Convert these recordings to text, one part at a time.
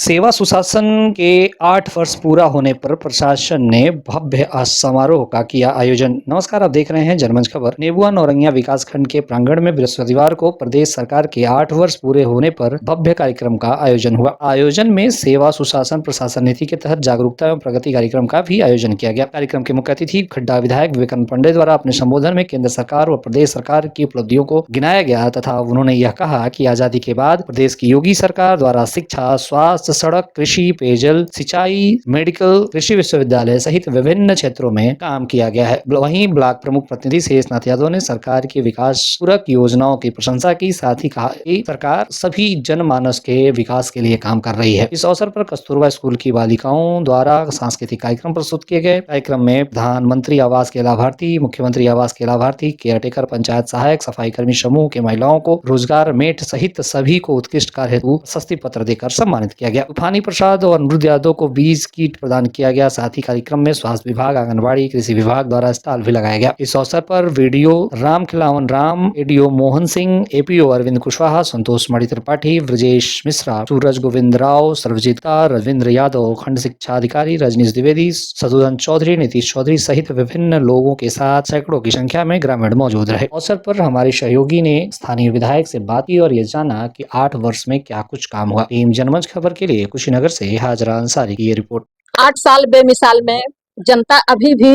सेवा सुशासन के 8 वर्ष पूरा होने पर प्रशासन ने भव्य समारोह का किया आयोजन। नमस्कार, आप देख रहे हैं जनमंच खबर। नेबुआ नौरंगिया विकासखंड के प्रांगण में बृहस्पतिवार को प्रदेश सरकार के 8 वर्ष पूरे होने पर भव्य कार्यक्रम का आयोजन हुआ। आयोजन में सेवा सुशासन प्रशासन नीति के तहत जागरूकता एवं प्रगति कार्यक्रम का भी आयोजन किया गया। कार्यक्रम के मुख्य अतिथि खड्डा विधायक विवेकानंद पांडेय द्वारा अपने संबोधन में केंद्र सरकार व प्रदेश सरकार की उपलब्धियों को गिनाया गया तथा उन्होंने यह कहा कि आजादी के बाद प्रदेश की योगी सरकार द्वारा शिक्षा, स्वास्थ्य, सड़क, कृषि, पेयजल, सिंचाई, मेडिकल, कृषि विश्वविद्यालय सहित विभिन्न क्षेत्रों में काम किया गया है। वहीं ब्लॉक प्रमुख प्रतिनिधि शेषनाथ यादव ने सरकार की विकास पूरक योजनाओं की प्रशंसा की, साथ ही कहा कि सरकार सभी जनमानस के विकास के लिए काम कर रही है। इस अवसर पर कस्तूरबा स्कूल की बालिकाओं द्वारा सांस्कृतिक कार्यक्रम प्रस्तुत किए गए। कार्यक्रम में प्रधानमंत्री आवास के लाभार्थी, मुख्यमंत्री आवास के लाभार्थी, केयरटेकर, पंचायत सहायक, सफाई कर्मी समूह के महिलाओं को रोजगार मेट सहित सभी को उत्कृष्ट कार्य हेतु प्रशस्ति पत्र देकर सम्मानित किया गया। तूफानी प्रसाद और अनिरुद्ध यादव को 20 किट प्रदान किया गया। साथ ही कार्यक्रम में स्वास्थ्य विभाग, आंगनबाड़ी, कृषि विभाग द्वारा स्टॉल भी लगाया गया। इस अवसर पर BDO Ram Khilawan Ram, ADO Mohan Singh, APO Arvind Kushwaha, Santosh Mani Tripathi, Brajesh Mishra, Suraj Govind Rao, Sarvajeet Kar, Ravindra Yadav, खंड शिक्षा अधिकारी रजनीश द्विवेदी, सदुदन चौधरी, नीतीश चौधरी सहित विभिन्न लोगों के साथ सैकड़ों की संख्या में ग्रामीण मौजूद रहे। अवसर पर हमारे सहयोगी ने स्थानीय विधायक से बात की और ये जाना कि 8 वर्ष में क्या कुछ काम हुआ। टीम जनमंच खबर के लिए कुशीनगर से हाजरा अंसारी की ये रिपोर्ट। 8 साल बेमिसाल में जनता अभी भी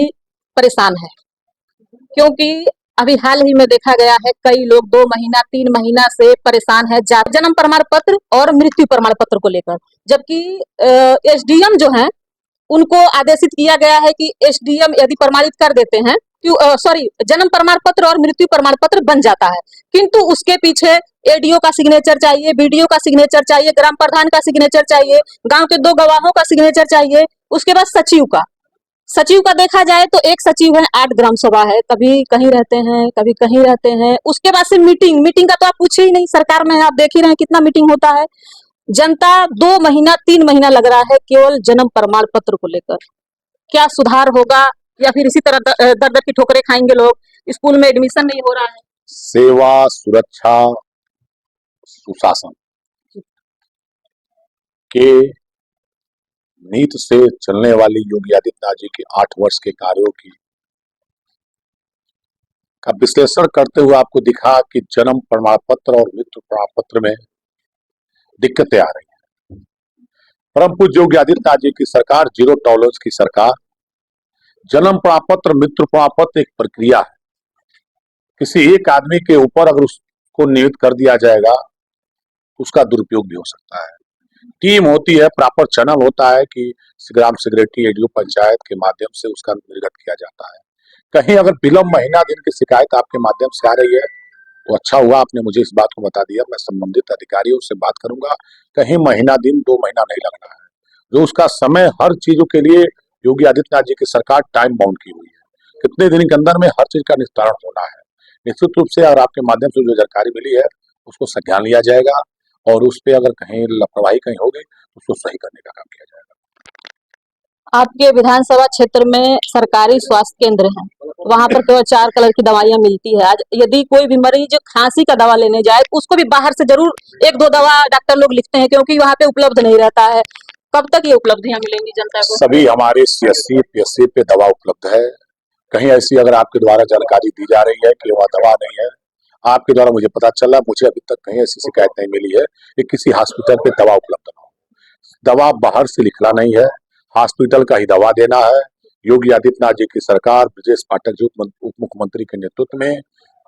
परेशान है, क्योंकि अभी हाल ही में देखा गया है कई लोग 2 महीना 3 महीना से परेशान है जन्म प्रमाण पत्र और मृत्यु प्रमाण पत्र को लेकर। जबकि एसडीएम जो है उनको आदेशित किया गया है कि एसडीएम यदि प्रमाणित कर देते हैं, जन्म प्रमाण पत्र और मृत्यु प्रमाण पत्र बन जाता है, किंतु उसके पीछे एडीओ का सिग्नेचर चाहिए, बीडीओ का सिग्नेचर चाहिए, ग्राम प्रधान का सिग्नेचर चाहिए, गांव के 2 गवाहों का सिग्नेचर चाहिए, उसके बाद सचिव का देखा जाए तो एक सचिव है, 8 ग्राम सभा है, कभी कहीं रहते हैं, कभी कहीं रहते हैं। उसके बाद से मीटिंग का तो आप पूछे ही नहीं। सरकार में आप देख ही रहे हैं कितना मीटिंग होता है। जनता 2 महीना 3 महीना लग रहा है केवल जन्म प्रमाण पत्र को लेकर। क्या सुधार होगा या फिर इसी तरह दर दर की ठोकरें खाएंगे लोग? स्कूल में एडमिशन नहीं हो रहा है। सेवा सुरक्षा सुशासन के नीति से चलने वाली योगी आदित्यनाथ जी के 8 वर्ष के कार्यों का विश्लेषण करते हुए आपको दिखा कि जन्म प्रमाण पत्र और मृत्यु प्रमाण पत्र में दिक्कतें आ रही हैं। परम पूज्य योगी आदित्यनाथ जी की सरकार, जीरो टॉलरेंस की सरकार। जन्म प्रमाण पत्र, मृत्यु प्रमाण पत्र एक प्रक्रिया है। किसी एक आदमी के ऊपर अगर उसको नियुक्त कर दिया जाएगा तो उसका दुरुपयोग भी हो सकता है। टीम होती है, प्रॉपर चैनल होता है कि ग्राम सेक्रेटरी, एडीओ, पंचायत के माध्यम से उसका निर्गत किया जाता है। कहीं अगर विलंब महीना दिन की शिकायत आपके माध्यम से आ रही है तो अच्छा हुआ आपने मुझे इस बात को बता दिया। मैं संबंधित अधिकारियों से बात करूंगा। कहीं महीना दिन 2 महीना नहीं लगना है, जो उसका समय हर चीजों के लिए योगी आदित्यनाथ जी की सरकार टाइम बाउंड की हुई है। कितने दिन के अंदर में हर चीज का निस्तारण होना है। निश्चित रूप से अगर आपके माध्यम से जो जानकारी मिली है उसको संज्ञान लिया जाएगा और उस पर अगर कहीं लापरवाही कहीं होगी तो उसको सही करने का काम किया जाएगा। आपके विधानसभा क्षेत्र में सरकारी स्वास्थ्य केंद्र है, वहां पर केवल 4 कलर की दवाइयां मिलती है। आज यदि कोई भी मरीज खांसी का दवा लेने जाए उसको भी बाहर से जरूर 1-2 दवा डॉक्टर लोग लिखते हैं, क्योंकि वहां पे उपलब्ध नहीं रहता है। कब तक ये उपलब्धियां मिलेंगी जनता को? सभी हमारे सीएससी पीएससी पे दवा उपलब्ध है। कहीं ऐसी अगर आपके द्वारा जानकारी दी जा रही है कि वह दवा नहीं है, आपके द्वारा मुझे पता चला, मुझे अभी तक कहीं ऐसी शिकायत नहीं मिली है कि किसी हॉस्पिटल पे दवा उपलब्ध न हो। दवा बाहर से लिखना नहीं है, हॉस्पिटल का ही दवा देना है। योगी आदित्यनाथ जी की सरकार, ब्रजेश पाठक जी उप मुख्यमंत्री के नेतृत्व में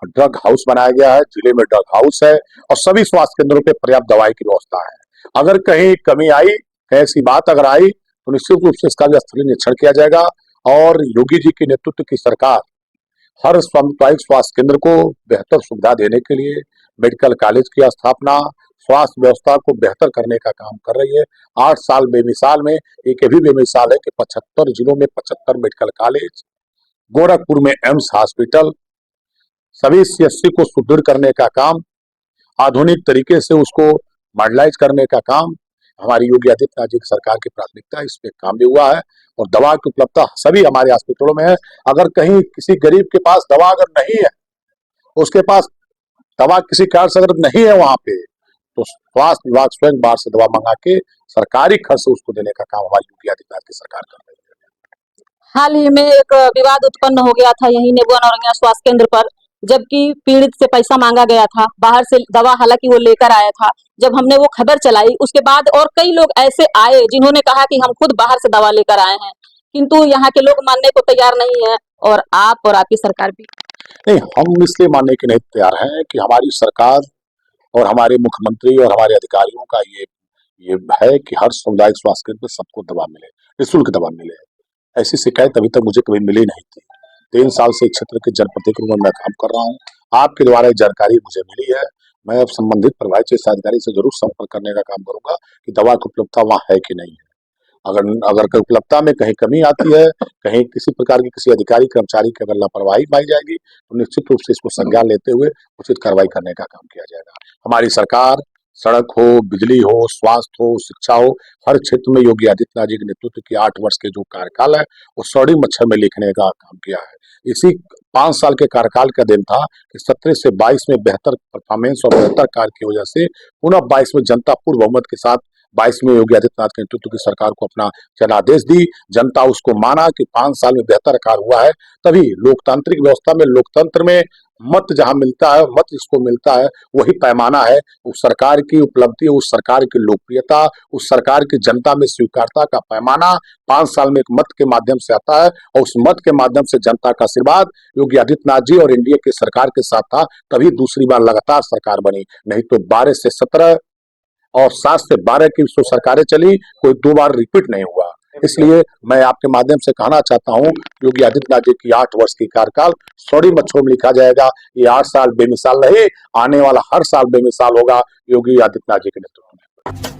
ड्रग हाउस बनाया गया है। जिले में ड्रग हाउस है और सभी स्वास्थ्य केंद्रों पे पर्याप्त दवाई की व्यवस्था है। अगर कहीं कमी आई, ऐसी बात अगर आई तो निश्चित रूप से इसका भी स्थलीय निरीक्षण किया जाएगा और योगी जी के नेतृत्व की सरकार हर सामुदायिक स्वास्थ्य केंद्र को बेहतर सुविधा देने के लिए मेडिकल कॉलेज की स्थापना, स्वास्थ्य व्यवस्था को बेहतर करने का काम कर रही है। 8 साल बेमिसाल में एक भी बेमिसाल है कि 75 जिलों में 75 मेडिकल कॉलेज, गोरखपुर में एम्स हॉस्पिटल, सभी सीएससी को सुदृढ़ करने का काम, आधुनिक तरीके से उसको मॉडर्नाइज करने का काम हमारी योगी आदित्यनाथ जी की सरकार की प्राथमिकता है। इस पे काम भी हुआ है और दवा की उपलब्धता सभी हमारे हॉस्पिटलों में है। अगर कहीं किसी गरीब के पास दवा अगर नहीं है, उसके पास दवा किसी कारण से अगर नहीं है वहां पे, तो स्वास्थ्य विभाग स्वयं बाहर से दवा मंगा के सरकारी खर्च से उसको देने का काम हमारी योगी आदित्यनाथ की सरकार कर रही है। हाल ही में एक विवाद उत्पन्न हो गया था यही नेबुआ नौरंगिया स्वास्थ्य केंद्र पर, जबकि पीड़ित से पैसा मांगा गया था, बाहर से दवा हालांकि वो लेकर आया था। जब हमने वो खबर चलाई उसके बाद और कई लोग ऐसे आए जिन्होंने कहा कि हम खुद बाहर से दवा लेकर आए हैं, किंतु यहाँ के लोग मानने को तैयार नहीं है और आप और आपकी सरकार भी। नहीं, हम इसलिए मानने के नहीं तैयार हैं कि हमारी सरकार और हमारे मुख्यमंत्री और हमारे अधिकारियों का ये है कि हर सामुदायिक स्वास्थ्य केंद्र में सबको दवा मिले, निःशुल्क दवा मिले। ऐसी शिकायत अभी तक मुझे कभी मिली नहीं थी। 3 साल से क्षेत्र के जनप्रतिनिधि के रूप में मैं काम कर रहा हूँ। आपके द्वारा ये जानकारी मुझे मिली है। मैं अब संबंधित प्रभारी चिकित्सा अधिकारी से जरूर संपर्क करने का काम करूंगा कि दवा की उपलब्धता वहाँ है कि नहीं है। अगर उपलब्धता में कहीं कमी आती है, कहीं किसी प्रकार की किसी अधिकारी कर्मचारी की अगर लापरवाही पाई जाएगी, तो निश्चित रूप से इसको संज्ञान लेते हुए उचित कार्रवाई करने का काम किया जाएगा। हमारी सरकार सड़क हो, बिजली हो, स्वास्थ्य हो, शिक्षा हो, हर क्षेत्र में योगी आदित्यनाथ जी के नेतृत्व की 8 वर्ष के जो कार्यकाल है, वो सौड़ी मच्छर में लिखने का काम किया है। इसी 5 साल के कार्यकाल का दिन था कि 17 से 22 में बेहतर परफॉर्मेंस और बेहतर कार्य की वजह से पुनः 22 में जनता पूर्ण बहुमत के साथ 22 में योगी आदित्यनाथ के नेतृत्व की सरकार को अपना जनादेश दी। जनता उसको माना कि 5 साल में बेहतर कार्य हुआ है। तभी लोकतांत्रिक व्यवस्था में, लोकतंत्र में मत जहां मिलता है, मत जिसको मिलता है, वही पैमाना है। उस सरकार की उपलब्धि, उस सरकार की लोकप्रियता, उस सरकार की जनता में स्वीकारता का पैमाना 5 साल में एक मत के माध्यम से आता है और उस मत के माध्यम से जनता का आशीर्वाद योगी आदित्यनाथ जी और एनडीए की सरकार के साथ था, तभी दूसरी बार लगातार सरकार बनी। नहीं तो 12 से 17 और 7 से 12 की जो सरकारें चली, कोई 2 बार रिपीट नहीं हुआ। इसलिए मैं आपके माध्यम से कहना चाहता हूं, योगी आदित्यनाथ जी की 8 वर्ष की कार्यकाल सौड़ी मच्छरों में लिखा जाएगा। ये 8 साल बेमिसाल रहे, आने वाला हर साल बेमिसाल होगा योगी आदित्यनाथ जी के नेतृत्व में।